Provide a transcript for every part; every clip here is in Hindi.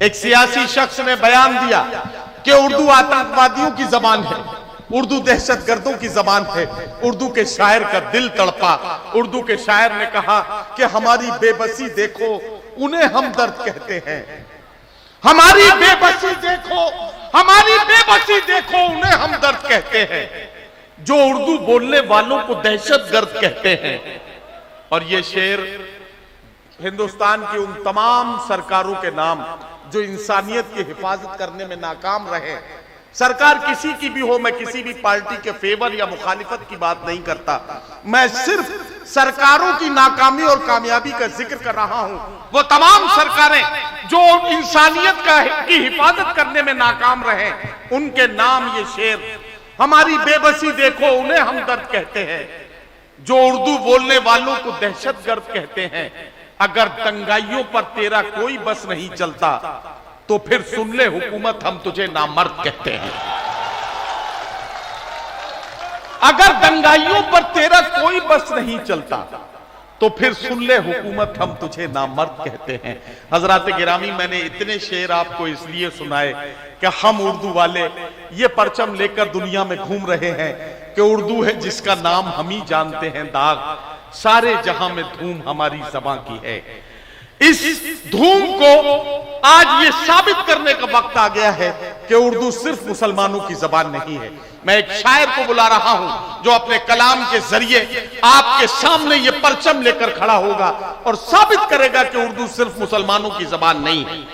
एक सियासी शख्स ने बयान दिया कि उर्दू आतंकवादियों की जबान है, उर्दू दहशतगर्दों की जबान है। उर्दू के शायर का दिल तड़पा। उर्दू के शायर ने कहा कि हमारी बेबसी देखो उन्हें हमदर्द कहते हैं, हमारी बेबसी देखो, हमारी बेबसी देखो उन्हें हमदर्द कहते हैं, जो उर्दू बोलने वालों को दहशतगर्द कहते हैं। और ये शेर हिंदुस्तान की उन तमाम सरकारों के नाम जो इंसानियत की हिफाजत करने में नाकाम रहे। सरकार किसी की भी हो, मैं किसी भी पार्टी के फेवर या मुखालिफत की बात नहीं करता, मैं सिर्फ सरकारों की नाकामी और कामयाबी का जिक्र कर रहा हूं। वो तमाम सरकारें जो इंसानियत की हिफाजत करने में नाकाम रहे, उनके नाम ये शेर, हमारी बेबसी देखो उन्हें हमदर्द कहते हैं, जो उर्दू बोलने वालों को दहशतगर्द कहते हैं। अगर दंगाइयों पर तेरा कोई बस नहीं चलता तो फिर सुन ले हुकूमत, हम तुझे नामर्द कहते हैं। अगर दंगाइयों पर तेरा कोई बस नहीं चलता तो फिर सुन ले हुकूमत, हम तुझे नामर्द कहते हैं। हजरात गिरामी, मैंने इतने शेर आपको इसलिए सुनाए कि हम उर्दू वाले ये परचम लेकर दुनिया में घूम रहे हैं कि उर्दू है जिसका नाम हम ही जानते हैं, दाग सारे जहां में धूम हमारी ज़बान की है। इस धूम को आज ये साबित करने का वक्त आ गया है कि उर्दू सिर्फ मुसलमानों की जबान नहीं है। मैं एक शायर को बुला रहा हूं जो अपने कलाम के जरिए आपके सामने ये परचम लेकर खड़ा होगा और साबित करेगा कि उर्दू सिर्फ मुसलमानों की जबान नहीं है।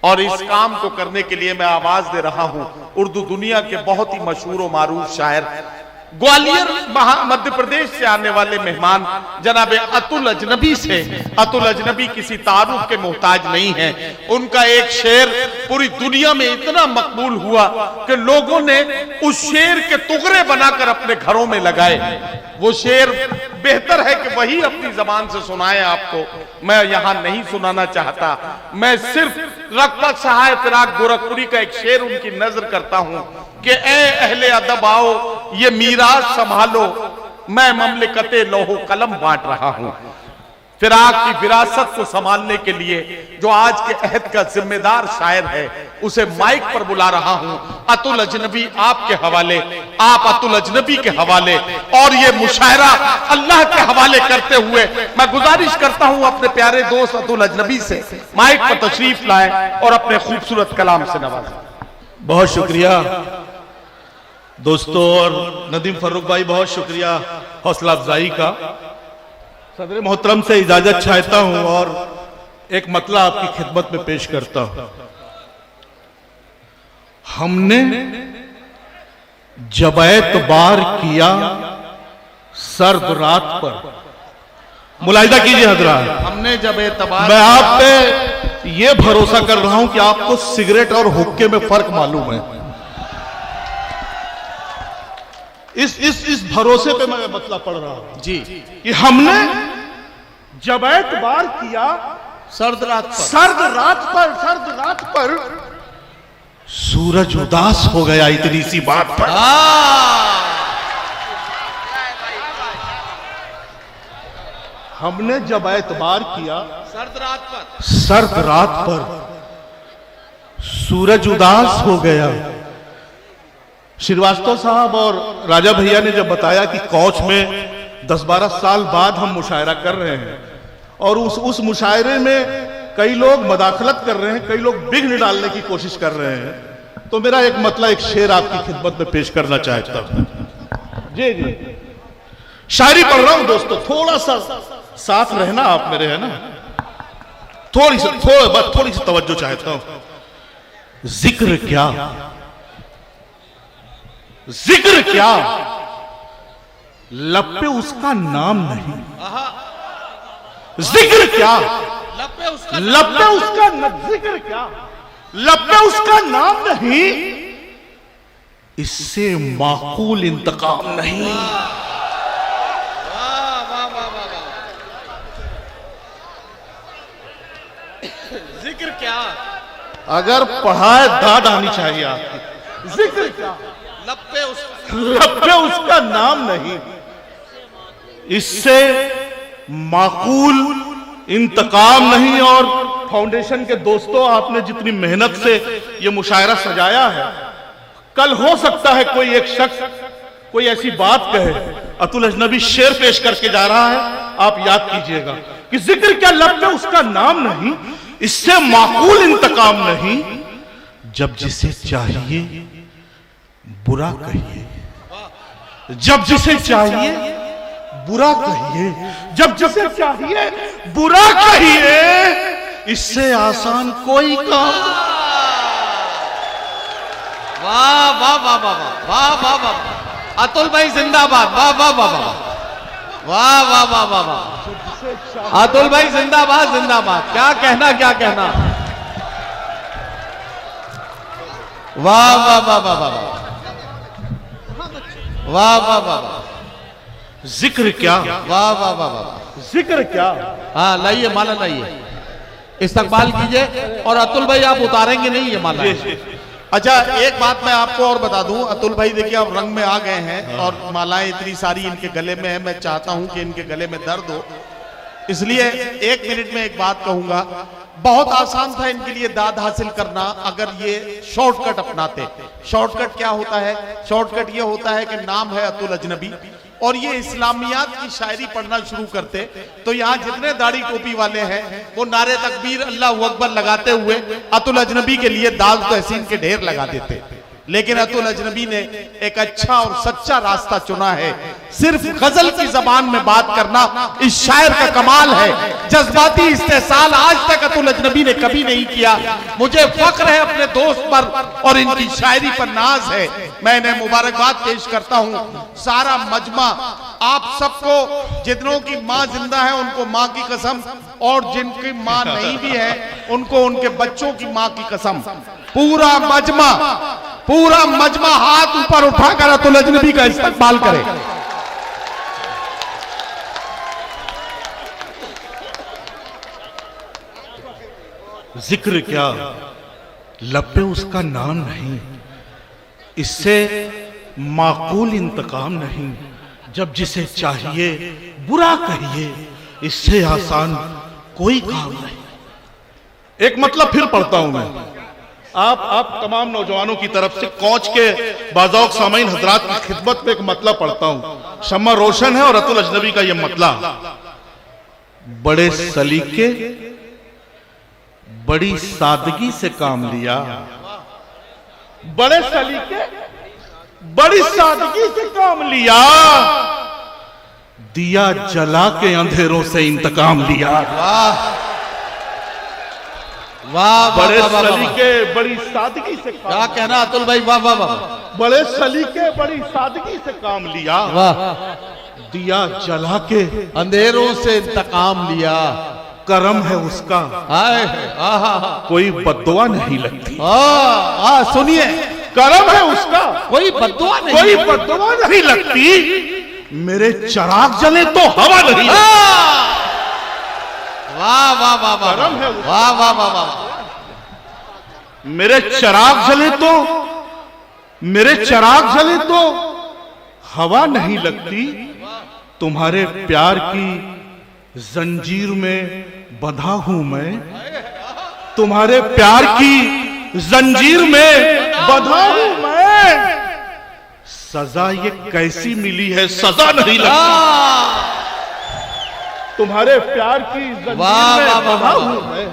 और इस काम को करने के लिए मैं आवाज दे रहा हूं उर्दू दुनिया के बहुत ही मशहूर और मारूफ शायर, ग्वालियर मध्य प्रदेश से आने वाले मेहमान जनाब अतुल अजनबी से। अतुल अजनबी किसी तारुफ के मोहताज नहीं है। उनका एक शेर पूरी दुनिया में इतना मकबूल हुआ कि लोगों ने उस शेर के टुकड़े बनाकर अपने घरों में लगाए। वो शेर बेहतर है कि वही अपनी जबान से सुनाए आपको, मैं यहां नहीं सुनाना चाहता। मैं सिर्फ रगबत सहाय फिराक गोरखपुरी का एक शेर उनकी नजर करता हूं कि ए अहले अदब आओ ये मीरास संभालो, मैं ममलिकते लोहो कलम बांट रहा हूं। फिराक की विरासत को संभालने के लिए जो आज के अहद का जिम्मेदार शायर है उसे माइक पर बुला रहा हूं। अतुल अजनबी आपके हवाले, आप अतुल अजनबी के हवाले और ये मुशायरा अल्लाह के हवाले करते हुए मैं गुजारिश करता हूं अपने प्यारे दोस्त अतुल अजनबी से माइक पर तशरीफ लाएं और अपने खूबसूरत कलाम से नवाजें। बहुत शुक्रिया दोस्तों, और नदीम फर्रुख भाई बहुत शुक्रिया हौसला अफजाई का। सदर मोहतरम से इजाजत चाहता हूं और एक मतला आपकी खिदमत में पेश करता हूं। हमने जब एतबार किया सर्द रात पर, मुलाहिदा कीजिए हजरात, हमने जब एतबार, मैं आप पे ये भरोसा कर रहा हूं कि आपको सिगरेट और हुक्के में फर्क मालूम है। इस भरोसे पे मैं मतलब पढ़ रहा हूं जी कि हमने जब एतबार किया सर्द रात पर सूरज उदास हो गया इतनी सी बात पर। हमने जब एतबार किया सर्द रात पर सूरज उदास हो गया। श्रीवास्तव साहब और राजा भैया ने जब बताया कि कौच में 10-12 साल बाद हम मुशायरा कर रहे हैं और उस मुशायरे में कई लोग मदाखलत कर रहे हैं, कई लोग विघ्न डालने की कोशिश कर रहे हैं, तो मेरा एक मतलब एक शेर आपकी खिदमत में पेश करना चाहता हूं। जी जी, शायरी पढ़ रहा हूं दोस्तों, थोड़ा सा साथ रहना आप मेरे, है ना, थोड़ी सी तवज्जो चाहता हूं। जिक्र क्या लब पे उसका नाम नहीं, जिक्र क्या लब पे उसका जिक्र क्या लब पे उसका नाम नहीं, इससे माकूल इंतकाम नहीं। जिक्र क्या, अगर पढ़ाए दाद आनी चाहिए आपकी। जिक्र क्या लब पे उसका नाम नहीं, इससे माकूल इंतकाम नहीं। और फाउंडेशन के दोस्तों, आपने जितनी मेहनत से ये मुशायरा सजाया है, कल हो सकता है कोई एक शख्स कोई ऐसी बात कहे, अतुल अजनबी शेर पेश करके जा रहा है, आप याद कीजिएगा कि जिक्र क्या लब पे उसका नाम नहीं, इससे माकूल इंतकाम नहीं, जब जिसे चाहिए बुरा कहिए, जब जिसे चाहिए बुरा कहिए, जब जिसे चाहिए बुरा कहिए, इससे आसान कोई काम। वाह वाह वाह वाह वाह वाह वाह, अतुल भाई जिंदाबाद, वाह वाह वाह वाह वाह वाह वाह वाह वाह, अतुल भाई जिंदाबाद जिंदाबाद, क्या कहना क्या कहना, वाह वाह वाह वाह वाह वाह वाह वाह वाह, जिक्र क्या, वाह वाह वाह वाह, जिक्र क्या। हाँ लाइए माला लाइए, इस्तकबाल कीजिए, और अतुल भाई आप उतारेंगे नहीं ये माला। अच्छा, एक बात मैं आपको और बता दूं, अतुल भाई देखिए अब रंग में आ गए हैं और मालाएं इतनी सारी इनके गले में है, मैं चाहता हूं कि इनके गले में दर्द हो, इसलिए 1 मिनट में एक बात कहूंगा। बहुत आसान था इनके लिए दाद हासिल करना अगर ये शॉर्टकट अपनाते। शॉर्टकट क्या होता है? शॉर्टकट ये होता है कि नाम है अतुल अजनबी और ये इस्लामियात की शायरी पढ़ना शुरू करते, तो यहाँ जितने दाढ़ी टोपी वाले हैं वो नारे तकबीर अल्लाह अकबर लगाते हुए अतुल अजनबी के लिए दाग तहसीन के ढेर लगा देते। लेकिन अतुल अजनबी ने एक अच्छा और सच्चा रास्ता चुना है। सिर्फ गजल की जबान में बात करना इस शायर का कमाल है। जज्बाती इस्तेसाल आज तक अतुल अजनबी ने कभी नहीं किया। मुझे फख्र है अपने दोस्त पर और इनकी शायरी पर नाज है। मैं इन्हें मुबारकबाद पेश करता हूँ। सारा मजमा आप सबको, जितनों की माँ जिंदा है उनको माँ की कसम, और जिनकी माँ नहीं भी है उनको उनके बच्चों की माँ की कसम। पूरा मजमा हाथ ऊपर उठाकर अतुल अजनबी का इस्तकबाल करे। जिक्र क्या, लब पे उसका नाम नहीं, इससे माकूल इंतकाम नहीं, जब जिसे चाहिए बुरा कहिए, इससे आसान कोई काम नहीं। एक मतलब फिर पढ़ता हूं मैं, आप तमाम नौजवानों की तरफ से कोच के बाज़ौक़ सामीन हजरात की खिदमत में एक मतलब पढ़ता हूं। शम्मा रोशन है और अतुल अजनबी का यह मतलब, बड़े सलीके बड़ी सादगी से काम लिया, बड़े सलीके बड़ी सादगी से काम लिया, दिया जला के अंधेरों से इंतकाम लिया। वाह, बड़े सलीके बड़ी सादगी से काम, क्या कहना अतुल भाई, वाह वाह वाह, बड़े सलीके बड़ी सादगी से काम लिया, वाह, दिया जला के अंधेरों से इंतकाम लिया, करम है उसका, कोई बद्दुआ नहीं लगती। सुनिए, करम है उसका, कोई बद्दुआ नहीं, कोई बद्दुआ नहीं लगती। मेरे चिराग जले तो हवा नहीं। वाह वाह वाह वाह, करम है वाह वाह वाह वाह, मेरे चिराग जले तो हवा नहीं लगती। तुम्हारे प्यार की जंजीर में बंधा हूं मैं, तुम्हारे प्यार की जंजीर में बंधा हूं मैं। सजा ये कैसी मिली है, सजा नहीं लगती। तुम्हारे प्यार की जंजीर में बंधा हूं मैं,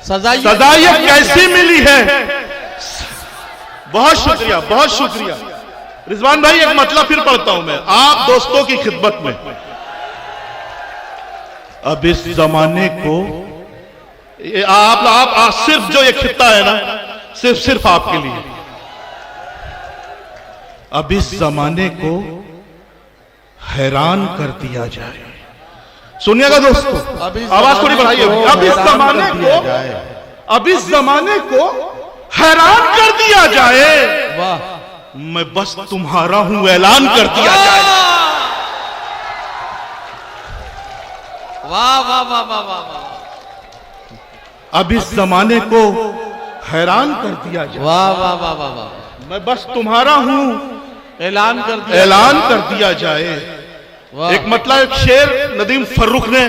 सजा ये कैसी मिली है। बहुत शुक्रिया, बहुत शुक्रिया रिजवान भाई। एक मतलब फिर पढ़ता हूं मैं आप दोस्तों की खिदमत में। अब इस जमाने को आप सिर्फ जो ये खित्ता है ना, सिर्फ आपके लिए। अब इस जमाने को हैरान कर दिया जाए। सुनिएगा दोस्तों, आवाज थोड़ी बढ़ाइए। अब इस जमाने को हैरान कर दिया जाए। वाह, मैं बस तुम्हारा हूं ऐलान कर दिया जाए। वाह वाह वाह वाह वाह, अब इस जमाने को हैरान कर दिया जाए। वाह वाह वाह वाह वाह, मैं बस तुम्हारा हूं ऐलान कर दिया जाए। एक मतलब एक शेर नदीम फर्रुख ने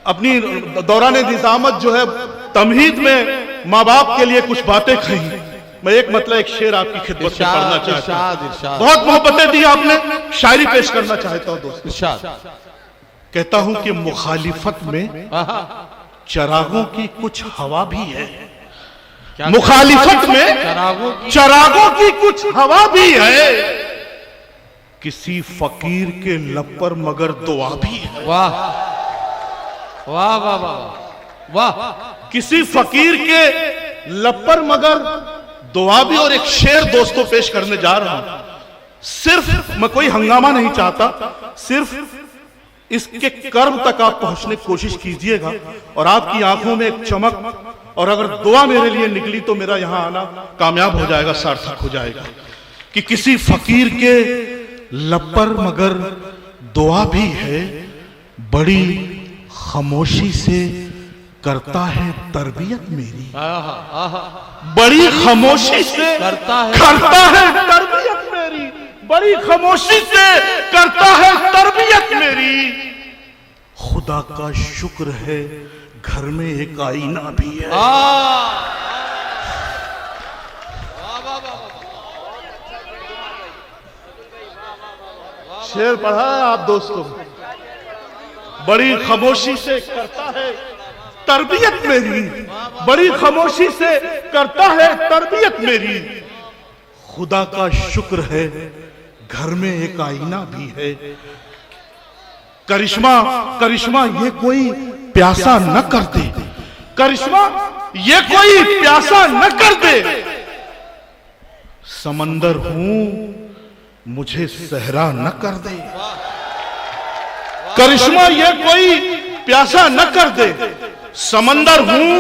अपनी दौरान निजामत जो है तमहीद में माँ बाप के लिए कुछ बातें कही। मैं एक मतलब एक शेर आपकी खिदमत में पढ़ना चाहता हूं। बहुत मोहब्बतें दी आपने, शायरी पेश करना चाहता हूं दोस्तों। कहता हूं कि मुखालिफत में चरागों की कुछ हवा भी है। मुखालिफत में चरागों की कुछ हवा भी है, किसी फकीर के लब पर मगर दुआ भी है। वाह वाह वाह वाह वाह। किसी फकीर के लब पर मगर दुआ भी। और एक शेर दोस्तों पेश करने जा रहा हूं। सिर्फ मैं कोई हंगामा नहीं चाहता, सिर्फ इसके कर्म तक आप पहुंचने की कोशिश कीजिएगा और आपकी आंखों में एक चमक, और अगर दुआ मेरे लिए निकली तो मेरा यहां आना कामयाब हो जाएगा, सार्थक हो जाएगा। कि किसी फकीर के लब पर मगर दुआ भी है, बड़ी खामोशी से करता है तरबियत मेरी। बड़ी खामोशी से करता है तरबियत मेरी, बड़ी खामोशी से करता है तरबियत मेरी। खुदा का शुक्र है घर में एक आईना भी है। शेर पढ़ा है आप दोस्तों। बड़ी खामोशी से करता है तरबियत मेरी, बड़ी खामोशी से करता है तरबियत मेरी। खुदा का शुक्र है घर में एक आईना भी है। करिश्मा करिश्मा ये कोई प्यासा न कर दे, करिश्मा ये कोई प्यासा न कर दे। समंदर हूं मुझे सहरा न कर दे, करिश्मा ये कोई प्यासा न कर दे। समंदर हूं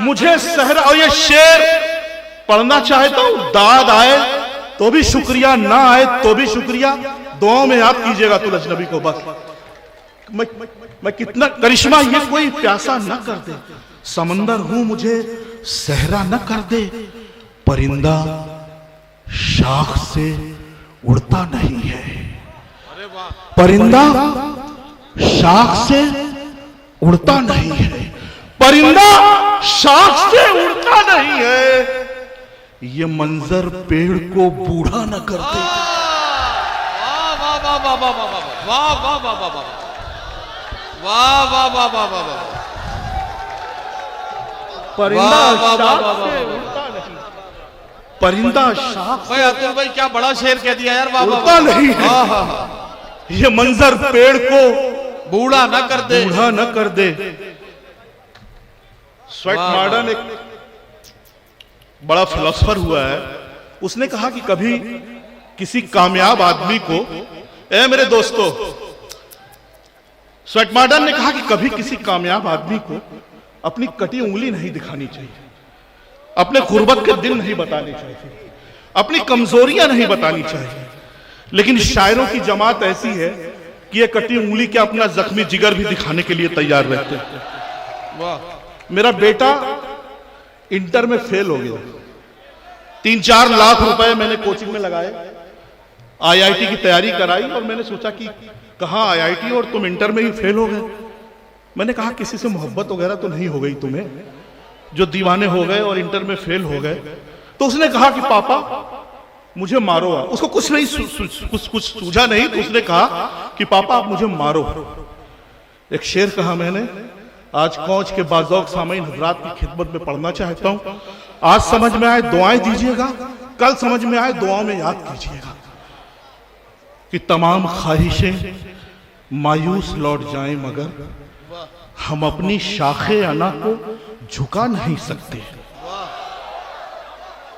मुझे सहरा। और ये शेर पढ़ना चाहता हूं, दाद आए तो भी शुक्रिया, ना आए तो भी शुक्रिया। दुआओं में याद कीजिएगा तुल अजनबी को बस। मैं कितना करिश्मा ये कोई प्यासा न कर दे, समंदर हूं मुझे सहरा न कर दे। परिंदा शाख से उड़ता नहीं है, परिंदा शाख से उड़ता नहीं है, परिंदा शाख से उड़ता नहीं है। ये मंजर पेड़ को बूढ़ा न कर दे। वाह वाह वाह वाह वाह वाह वाह वाह वाह वाह वाह वाह वाह वाह। परिंदा शाख से उड़ता नहीं, परिंदा शाख भाई अतुल भाई क्या बड़ा शेर कह दिया यार। वाह उड़ता नहीं है। ये मंजर पेड़ को बूढ़ा न कर दे, बूढ़ा न कर दे। स्वेट मॉडर्न एक बड़ा फिलोसफर हुआ है, उसने कहा कि कभी किसी कामयाब आदमी को, मेरे दोस्तों, स्वेट मॉडर्न ने कहा कि कभी किसी कामयाब आदमी को अपनी कटी उंगली नहीं दिखानी चाहिए, अपने गुर्बत के दिन नहीं बताने चाहिए, अपनी कमजोरियां नहीं बतानी चाहिए। लेकिन शायरों की जमात ऐसी है कि ये कटी उंगली के अपना जख्मी जिगर भी दिखाने के लिए तैयार रहते हैं। वाह। मेरा बेटा इंटर में फेल हो गया, 3-4 लाख रुपए मैंने कोचिंग में लगाए, आईआईटी की तैयारी कराई, और मैंने सोचा कि कहाँ आईआईटी और तुम इंटर में ही फेल हो गए। मैंने कहा किसी से मोहब्बत वगैरह तो नहीं हो गई तुम्हें, जो दीवाने हो गए और इंटर में फेल हो गए। तो उसने कहा कि पापा मुझे मारो। उसको कुछ नहीं कुछ सूझा नहीं, तो उसने कहा कि पापा आप मुझे मारो। एक शेर कहा मैंने, आज कौच के बाज़ौक़ सामीन हज़रात की खिदमत में पढ़ना चाहता हूं। आज समझ में आए दुआएं दीजिएगा, कल समझ में आए दुआओं में याद कीजिएगा कि तमाम ख्वाहिशें मायूस लौट जाएं, मगर हम अपनी शाखे अना को झुका नहीं सकते।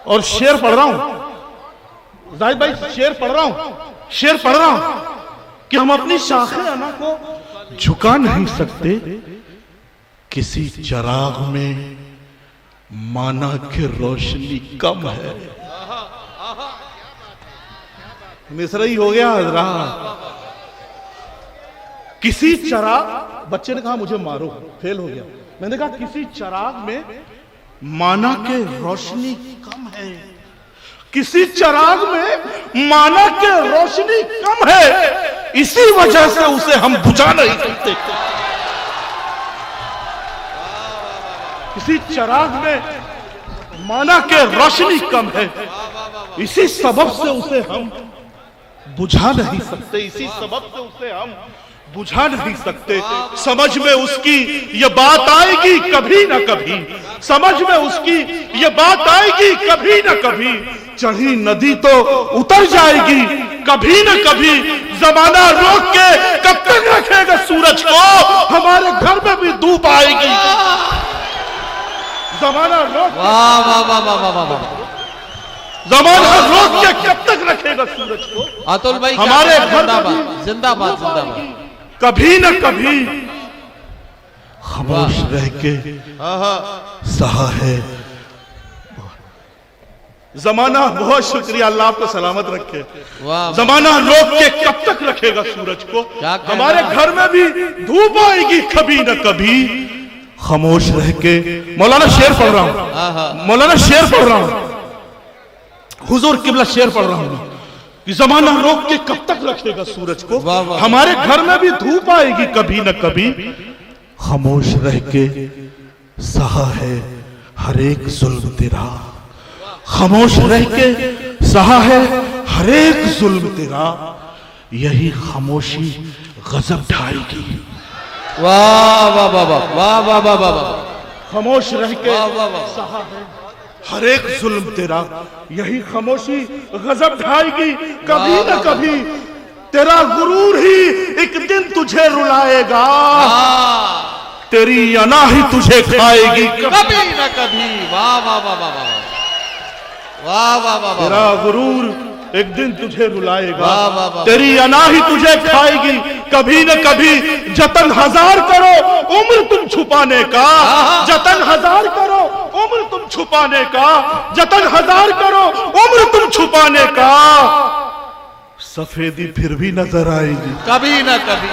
और शेर पढ़ रहा हूं जाहिद भाई, शेर पढ़ रहा हूं कि हम अपनी शाखे अना को झुका नहीं सकते। किसी चराग में माना की रोशनी कम है। मिसरा ही हो गया हजरात। किसी चराग, बच्चे ने कहा मुझे मारो, फेल हो गया। मैंने कहा किसी चराग में माना के रोशनी कम है, किसी चराग में माना के रोशनी कम है, इसी वजह से उसे हम बुझा नहीं सकते। किसी चिराग में माना के रोशनी कम है, इसी सबब से उसे हम बुझा नहीं सकते, इसी सबब से उसे हम बुझा नहीं सकते। समझ में उसकी ये बात आएगी कभी ना कभी, समझ में उसकी ये बात आएगी कभी ना कभी। चढ़ी नदी तो उतर जाएगी कभी ना कभी, जमाना रोक के कब तक रखेगा सूरज को, हमारे घर में भी धूप आएगी। जमाना रोक, वाह वाह वाह वाह वाह वाह, जमाना रोक के कब तक रखेगा सूरज को। अतुल भाई हमारे घर में जिंदाबाद जिंदाबाद जिंदाबाद। कभी न कभी खामोश रह के सहा है जमाना। बहुत शुक्रिया, अल्लाह आपको सलामत रखे। वाह, जमाना रोक के कब तक रखेगा सूरज को, क्या कहना? हमारे घर में भी धूप आएगी कभी न कभी। खामोश रह के मौलाना शेर पढ़ रहा हूं, मौलाना शेर पढ़ रहा हूं, हुजूर किबला शेर पढ़ रहा हूं कि जमाना रोक के कब तक रखेगा सूरज को, वाह, वाह, हमारे घर में भी धूप आएगी कभी न कभी। खामोश रह के सहा है हर एक जुल्म तेरा, खामोश रह के सहा है हर एक जुल्म तेरा, यही खामोशी गजब ढाएगी। वाह वाह वाह वाह वाह वाह वाह वाह वाह, खामोश रह के वाह वाह वाह, सहा है हर एक जुल्म तेरा, यही खामोशी गजब ढाएगी कभी न कभी। तेरा गुरूर ही एक दिन तुझे रुलाएगा, तेरी अना ही तुझे खाएगी कभी न कभी। वाह वाह वाह वाह वाह वाह वाह वाह वाह, तेरा गुरूर एक दिन तुझे रुलाएगा, वाह, वाह, वाह। तेरी अना ही तुझे खाएगी कभी न कभी। जतन हजार करो उम्र तुम छुपाने का, जतन हजार करो उम्र तुम छुपाने का, जतन हजार करो उम्र तुम छुपाने का, सफेदी फिर भी नजर आएगी कभी न कभी।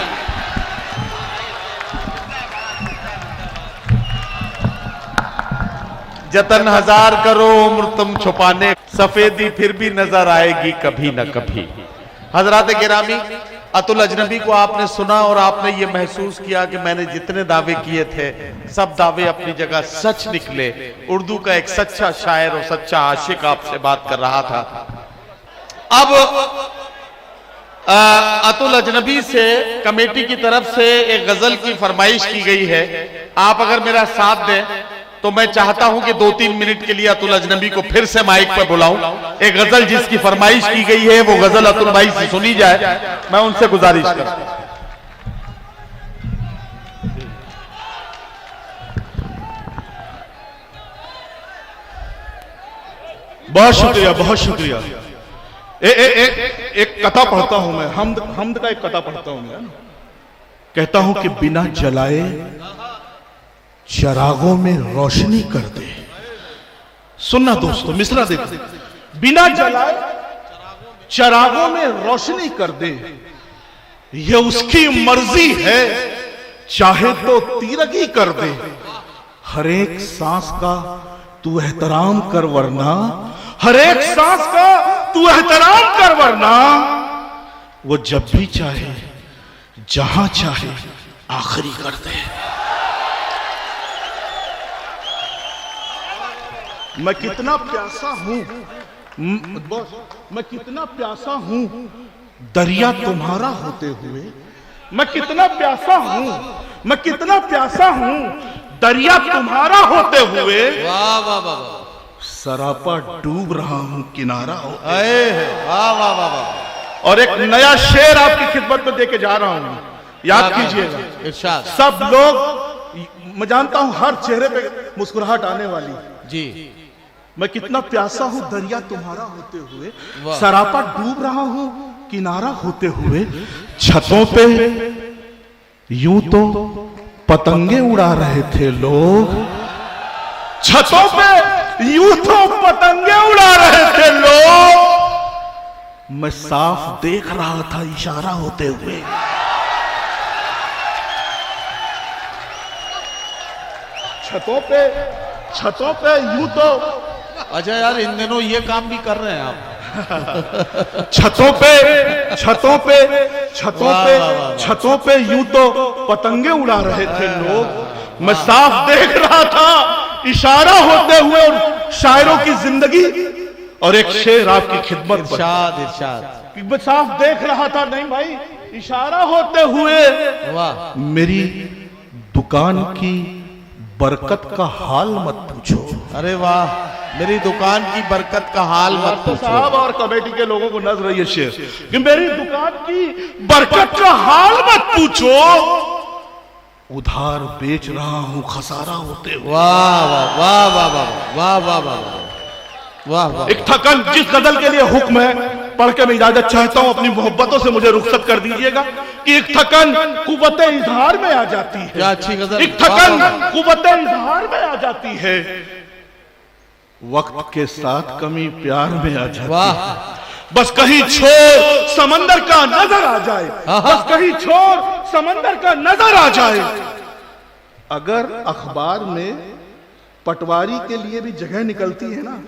जतन हजार करो उम्र तुम छुपाने, सफेदी फिर भी नजर आएगी कभी न कभी। हजरात गिरामी, अतुल अजनबी को आपने सुना और आपने ये महसूस किया कि मैंने जितने दावे किए थे सब दावे अपनी जगह सच निकले। उर्दू का एक सच्चा शायर और सच्चा आशिक आपसे बात कर रहा था। अब अतुल अजनबी से कमेटी की तरफ से एक गजल की फरमाइश की गई है। आप अगर मेरा साथ दें तो मैं चाहता हूं कि 2-3 मिनट के लिए अतुल अजनबी को फिर से माइक पर बुलाऊं। एक गजल जिसकी फरमाइश की गई है वो गजल अतुल भाई से सुनी जाए, मैं उनसे गुजारिश करता हूं। बहुत शुक्रिया, बहुत शुक्रिया। एक कथा पढ़ता हूं मैं, हमद का एक कथा पढ़ता हूं मैं। कहता हूं कि बिना जलाए चिरागों में रोशनी कर दे। सुनना दोस्तों, मिसरा देखो। बिना जलाए चिरागों में रोशनी कर दे, ये उसकी मर्जी है, चाहे तो तीरगी कर दे। हर एक सांस का तू एहतराम कर वरना, हर एक सांस का तू एहतराम कर वरना, वो जब भी चाहे जहां चाहे आखिरी कर दे। मैं कितना प्यासा हूं, मैं कितना प्यासा हूं दरिया तुम्हारा होते हुए, मैं कितना प्यासा हूं, मैं कितना प्यासा हूं दरिया तुम्हारा होते हुए। वाह वाह वाह वाह, सरापा डूब रहा हूं किनारा हो। वाह वाह वाह वाह। और एक नया शेर आपकी खिदमत में देके जा रहा हूं, याद कीजिएगा। इरशाद। सब लोग, मैं जानता हूं हर चेहरे पे मुस्कुराहट आने वाली जी। मैं कितना प्यासा हूं दरिया तुम्हारा होते हुए, वाह। सरापा डूब रहा हूं किनारा होते हुए। छतों पे यूं तो पतंगे उड़ा रहे थे लोग, छतों पे यूं तो पतंगे उड़ा रहे थे लोग, मैं साफ देख रहा था इशारा होते हुए। छतों पे यूं तो, अच्छा यार, इन दिनों ये काम भी कर रहे हैं आप। छतों पे यूं तो पतंगे उड़ा रहे थे लोग, मैं साफ देख रहा था इशारा होते हुए और शायरों की जिंदगी और एक शेर आपकी खिदमत पर। इरशाद इरशाद मैं साफ देख रहा था, नहीं भाई, इशारा होते हुए वाह मेरी दुकान की बरकत का हाल मत पूछो। अरे वाह, मेरी दुकान की बरकत का हाल मत तो पूछो। साहब और कमेटी के लोगों को नजर रही है शेर कि मेरी दुकान की बरकत का हाल मत पूछो, उधार बेच रहा हूं खसारा होते हुए। वाह वाह वाह वाह वाह वाह वाह वाह वाह वाह। एक थकन जिस गजल के लिए हुक्म है पढ़ के मैं इजाजत चाहता हूं, अपनी मोहब्बतों से मुझे रुखसत कर दीजिएगा कि एक थकन कुव्वत इजहार में आ जाती है। क्या अच्छी गजल। एक थकन कुव्वत इजहार में आ जाती है, वक्त के साथ कमी प्यार में आ जाती है। वाह बस कहीं छोर समंदर का नजर आ जाए, बस कहीं छोर समंदर का नजर आ जाए। अगर अखबार में पटवारी के लिए भी जगह निकलती है ना,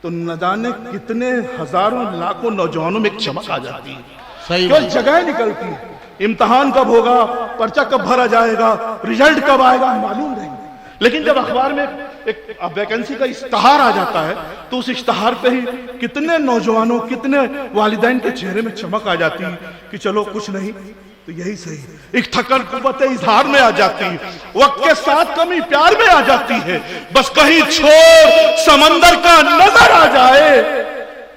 तो न जाने कितने हजारों लाखों नौजवानों में एक चमक आ जाती है। सही केवल बात। जगह निकलती है, इम्तिहान कब होगा, पर्चा कब भरा जाएगा, रिजल्ट कब आएगा, मालूम नहीं। लेकिन जब अखबार में एक वैकेंसी का इश्तहार आ जाता है, तो उस इश्तहार पे ही कितने नौजवानों, कितने वालिदैन के चेहरे में चमक आ जाती है कि चलो कुछ नहीं तो यही सही। एक थकन कुव्वत इजहार में आ जाती है, वक्त के साथ कमी प्यार में आ जाती है। बस कहीं छोर समंदर का नजर आ जाए,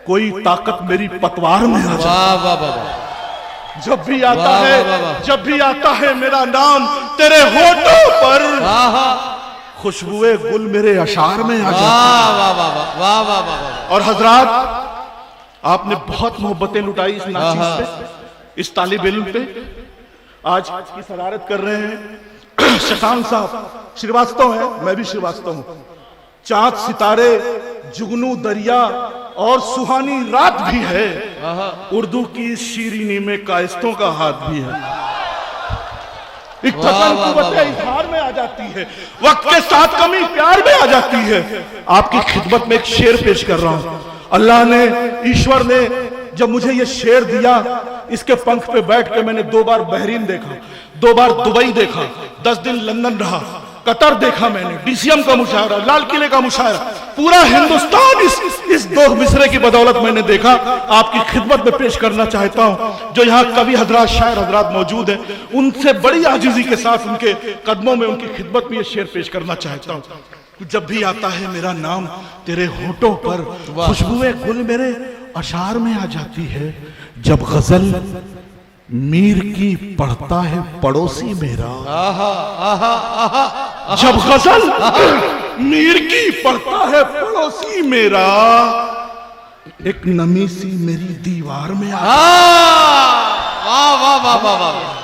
कोई ताकत मेरी पतवार में आ जाए। वाह वाह वाह। जब भी आता वाह, है, वाह, वाह, वाह। जब भी आता है मेरा नाम तेरे होठों पर, वाह खुशबुए गुल मेरे अशार में आ जाती है। वाह वाह वाह वाह वाह वाह। और हजरात, आपने बहुत मोहब्बतें लुटाई इस नाचीज पे, इस तालिब इल्म पे। आज की शरारत कर रहे हैं शशांक साहब, श्रीवास्तव है, मैं भी श्रीवास्तव हूं। चांद सितारे, जुगनू दरिया और सुहानी रात भी है, उर्दू की इस शीरीनी में कायस्तों का हाथ भी है। एक थकन कुव्वत इजहार में आ जाती है, वक्त के साथ कमी प्यार में आ जाती है। आपकी खिदमत में एक शेर पेश कर रहा हूं। अल्लाह ने, ईश्वर ने जब मुझे ये शेर दिया, इसके पंख पे बैठ के मैंने 2 बार बहरीन देखा, 2 बार दुबई देखा, 10 दिन लंदन रहा, कतर देखा मैंने, डीसीएम का मुशायरा, लाल किले का मुशायरा, पूरा हिंदुस्तान इस 2 मिसरे की बदौलत मैंने देखा। आपकी खिदमत में पेश करना चाहता हूं। जो यहाँ कवि हजरात, शायर हजरात मौजूद हैं, उनसे बड़ी आजिजी के साथ उनके कदमों में, उनकी खिदमत में ये शेर पेश करना चाहता हूं। जब भी आता है मेरा नाम तेरे होठों पर, खुशबुए गुल मेरे अशार में आ जाती है। जब गजल मीर की पढ़ता है पड़ोसी मेरा, जब गजल मीर की पढ़ता है पड़ोसी मेरा, एक नमी सी मेरी दीवार में आ। वाह वाह वाह वाह वाह।